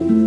Assalamualaikum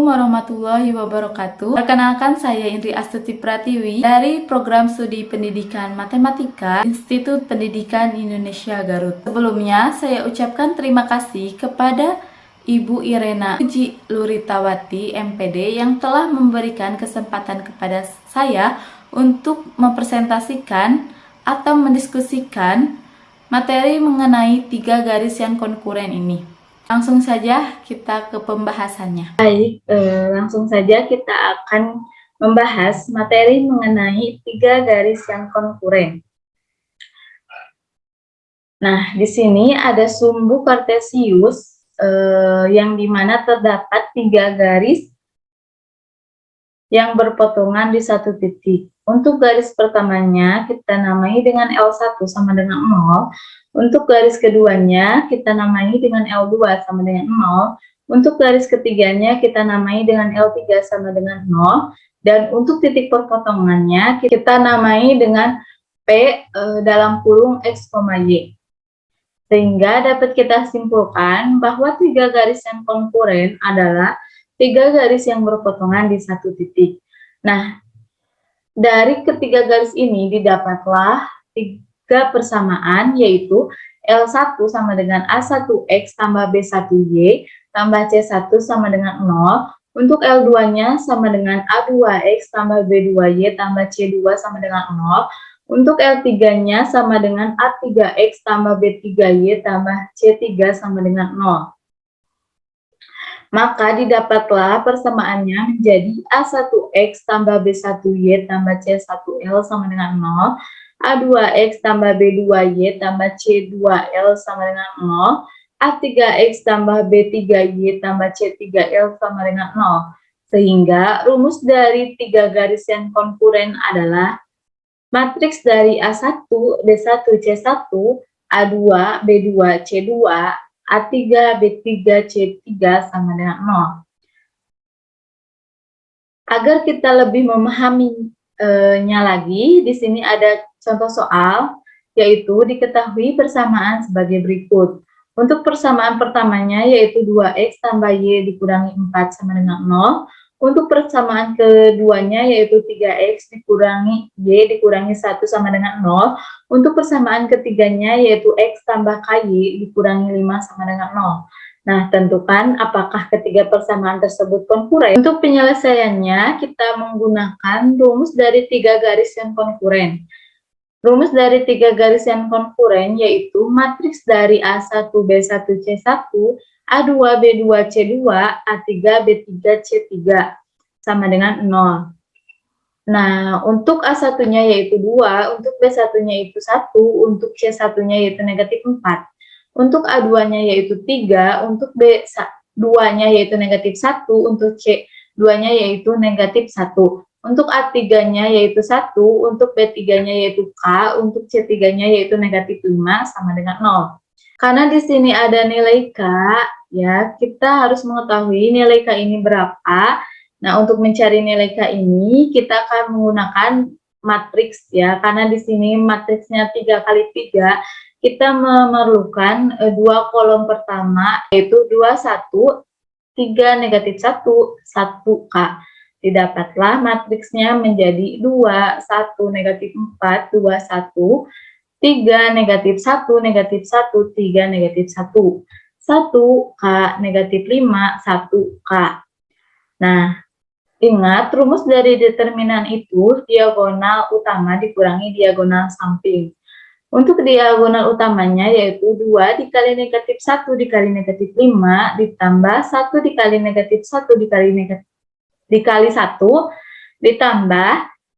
warahmatullahi wabarakatuh. Perkenalkan, saya Indri Astuti Pratiwi dari Program Studi Pendidikan Matematika Institut Pendidikan Indonesia Garut. Sebelumnya, saya ucapkan terima kasih kepada Ibu Irena Puji Luritawati MPD yang telah memberikan kesempatan kepada saya untuk mempresentasikan atau mendiskusikan materi mengenai 3 garis yang konkuren ini. Langsung saja kita ke pembahasannya. Baik, langsung saja kita akan membahas materi mengenai 3 garis yang konkuren. Nah, di sini ada sumbu kartesius yang dimana terdapat 3 garis yang berpotongan di satu titik. Untuk garis pertamanya kita namai dengan L1 sama dengan 0. Untuk garis keduanya kita namai dengan L2 sama dengan 0. Untuk garis ketiganya kita namai dengan L3 sama dengan 0. Dan untuk titik perpotongannya kita namai dengan P dalam kurung X, Y. Sehingga dapat kita simpulkan bahwa 3 garis yang konkuren adalah 3 garis yang berpotongan di satu titik. Nah, dari ketiga garis ini didapatlah 3 persamaan, yaitu L1 sama dengan A1X tambah B1Y tambah C1 sama dengan 0. Untuk L2-nya sama dengan A2X tambah B2Y tambah C2 sama dengan 0. Untuk L3-nya sama dengan A3X tambah B3Y tambah C3 sama dengan 0. Maka didapatlah persamaannya menjadi A1X tambah B1Y tambah C1L sama dengan 0, A2X tambah B2Y tambah C2L sama dengan 0, A3X tambah B3Y tambah C3L sama dengan 0. Sehingga rumus dari 3 garis yang konkuren adalah matriks dari A1, B1, C1, A2, B2, C2, A3, B3, C3 sama dengan 0. Agar kita lebih memahaminya lagi, di sini ada contoh soal, yaitu diketahui persamaan sebagai berikut. Untuk persamaan pertamanya yaitu 2X tambah Y dikurangi 4 sama dengan 0. Untuk persamaan keduanya yaitu 3X dikurangi Y dikurangi 1 sama dengan 0. Untuk persamaan ketiganya yaitu X tambah KY dikurangi 5 sama dengan 0. Nah, tentukan apakah ketiga persamaan tersebut konkuren. Untuk penyelesaiannya, kita menggunakan rumus dari 3 garis yang konkuren. Rumus dari 3 garis yang konkuren yaitu matriks dari A1, B1, C1, A2, B2, C2, A3, B3, C3 sama dengan 0. Nah, untuk A1-nya yaitu 2, untuk B1-nya yaitu 1, untuk C1-nya yaitu negatif 4. Untuk A2-nya yaitu 3, untuk B2-nya yaitu negatif 1, untuk C2-nya yaitu negatif 1. Untuk A3-nya yaitu 1, untuk B3-nya yaitu K, untuk C3-nya yaitu negatif 5 sama dengan 0. Karena di sini ada nilai K, ya, kita harus mengetahui nilai K ini berapa. Nah, untuk mencari nilai K ini, kita akan menggunakan matriks, ya, karena di sini matriksnya 3 kali 3, kita memerlukan 2 kolom pertama, yaitu 2, 1, 3, negatif 1, 1 K. Didapatlah matriksnya menjadi 2, 1, negatif 4, 2, 1, 3, negatif 1, negatif 1, 3, negatif 1, 1 K, negatif 5, 1 K. Nah, ingat rumus dari determinan itu diagonal utama dikurangi diagonal samping. Untuk diagonal utamanya yaitu 2 dikali negatif 1 dikali negatif 5 ditambah 1 dikali negatif 1 dikali 1 ditambah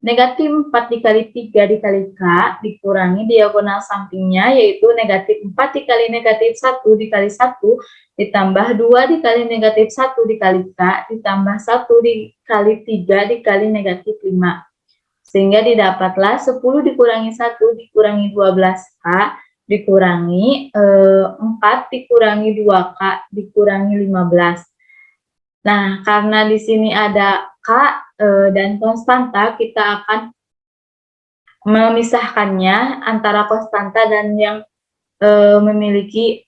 negatif 4 dikali 3 dikali K dikurangi diagonal sampingnya yaitu negatif 4 dikali negatif 1 dikali 1 ditambah 2 dikali negatif 1 dikali K ditambah 1 dikali 3 dikali negatif 5. Sehingga didapatlah 10 dikurangi 1 dikurangi 12K dikurangi 4 dikurangi 2K dikurangi 15. Nah, karena di sini ada K dan konstanta, kita akan memisahkannya antara konstanta dan yang memiliki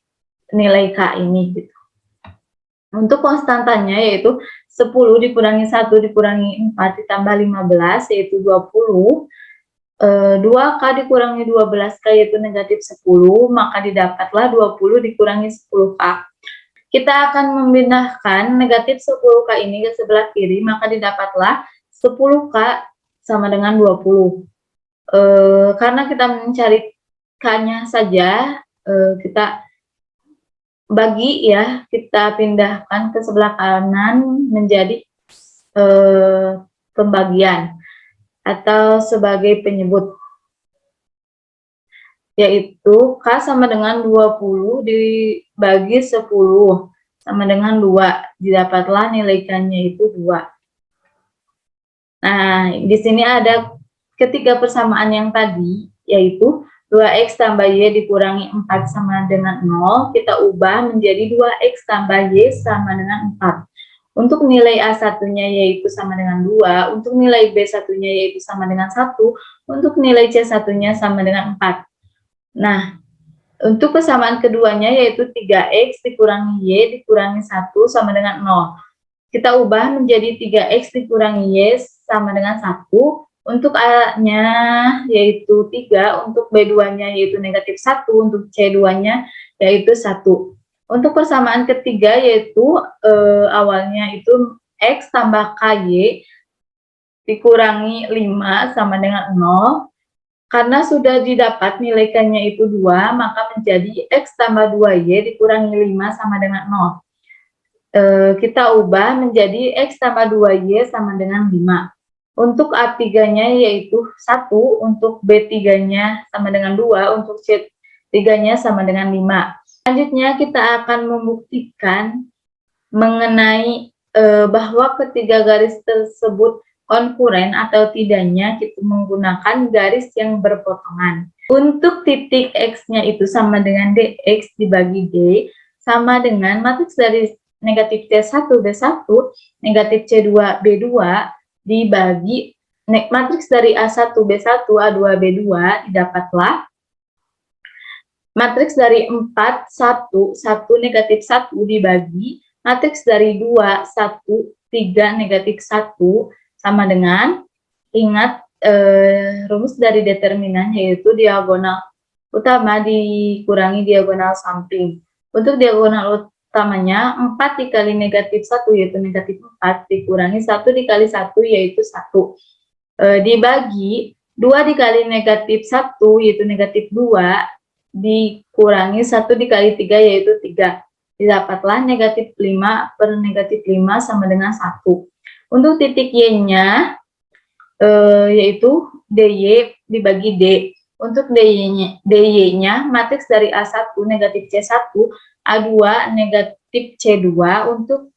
nilai K ini gitu. Untuk konstantanya yaitu 10 dikurangi 1 dikurangi 4 ditambah 15 yaitu 20. 2K dikurangi 12K yaitu negatif 10, maka didapatlah 20 dikurangi 10K. Kita akan memindahkan negatif 10K ini ke sebelah kiri, maka didapatlah 10K sama dengan 20. Karena kita mencari K-nya saja, kita bagi ya, kita pindahkan ke sebelah kanan menjadi pembagian atau sebagai penyebut, yaitu K sama dengan 20 dibagi 10 sama dengan 2, didapatlah nilai K-nya itu 2. Nah, di sini ada ketiga persamaan yang tadi, yaitu 2X tambah Y dikurangi 4 sama dengan 0, kita ubah menjadi 2X tambah Y sama dengan 4. Untuk nilai A1-nya yaitu sama dengan 2, untuk nilai B1-nya yaitu sama dengan 1, untuk nilai C1-nya sama dengan 4. Nah, untuk persamaan keduanya yaitu 3X dikurangi Y dikurangi 1 sama dengan 0. Kita ubah menjadi 3X dikurangi Y sama dengan 1. Untuk A-nya yaitu 3, untuk B2-nya yaitu negatif 1, untuk C2-nya yaitu 1. Untuk persamaan ketiga yaitu awalnya itu X tambah KY dikurangi 5 sama dengan 0. Karena sudah didapat nilai K-nya itu 2, maka menjadi X tambah 2Y dikurangi 5 sama dengan 0. Kita ubah menjadi X tambah 2Y sama dengan 5. Untuk A3-nya yaitu 1, untuk B3-nya sama dengan 2, untuk C3-nya sama dengan 5. Selanjutnya kita akan membuktikan mengenai bahwa ketiga garis tersebut konkuren atau tidaknya kita menggunakan garis yang berpotongan. Untuk titik X-nya itu sama dengan DX dibagi D sama dengan matriks dari negatif C1 B1 negatif C2 B2 dibagi matriks dari A1 B1 A2 B2, didapatlah matriks dari 4, 1, 1, negatif 1 dibagi matriks dari 2, 1, 3, negatif 1 sama dengan, ingat rumus dari determinan yaitu diagonal utama dikurangi diagonal samping. Untuk diagonal utamanya 4 dikali negatif 1 yaitu negatif 4 dikurangi 1 dikali 1 yaitu 1. Dibagi 2 dikali negatif 1 yaitu negatif 2 dikurangi 1 dikali 3 yaitu 3. Didapatlah negatif 5 per negatif 5 sama dengan 1. Untuk titik Y-nya yaitu DY dibagi D. Untuk DY-nya matriks dari A1 negatif C1, A2 negatif C2 untuk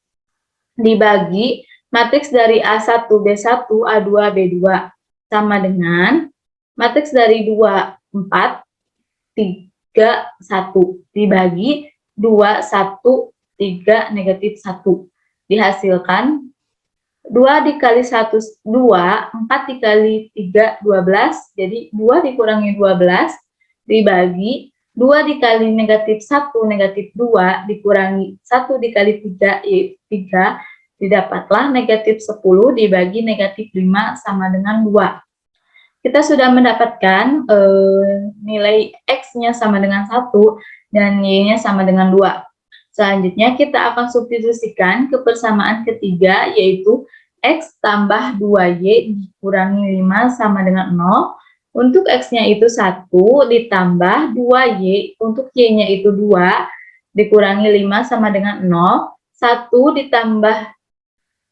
dibagi matriks dari A1 B1, A2 B2 sama dengan matriks dari 2, 4, 3, 1 dibagi 2, 1, 3, negatif 1. Dihasilkan 2 dikali 1, 2, 4 dikali 3, 12, jadi 2 dikurangi 12, dibagi 2 dikali negatif 1, negatif 2, dikurangi 1 dikali 3, yaitu 3, didapatlah negatif 10 dibagi negatif 5 sama dengan 2. Kita sudah mendapatkan nilai X-nya sama dengan 1 dan Y-nya sama dengan 2. Selanjutnya kita akan substitusikan ke persamaan ketiga yaitu X tambah 2Y dikurangi 5 sama dengan 0. Untuk X-nya itu 1 ditambah 2Y, untuk Y-nya itu 2 dikurangi 5 sama dengan 0. 1 ditambah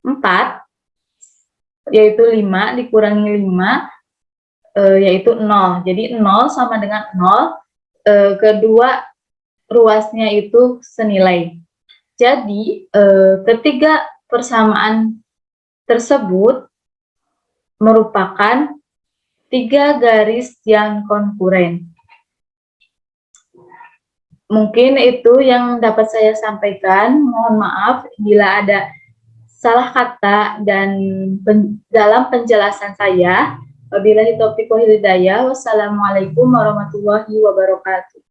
4 yaitu 5 dikurangi 5 yaitu 0. Jadi 0 sama dengan 0, kedua ruasnya itu senilai. Jadi ketiga persamaan tersebut merupakan tiga garis yang konkuren. Mungkin itu yang dapat saya sampaikan. Mohon maaf bila ada salah kata dan dalam penjelasan saya. Wabillahi taufiq wal hidayah. Wassalamualaikum warahmatullahi wabarakatuh.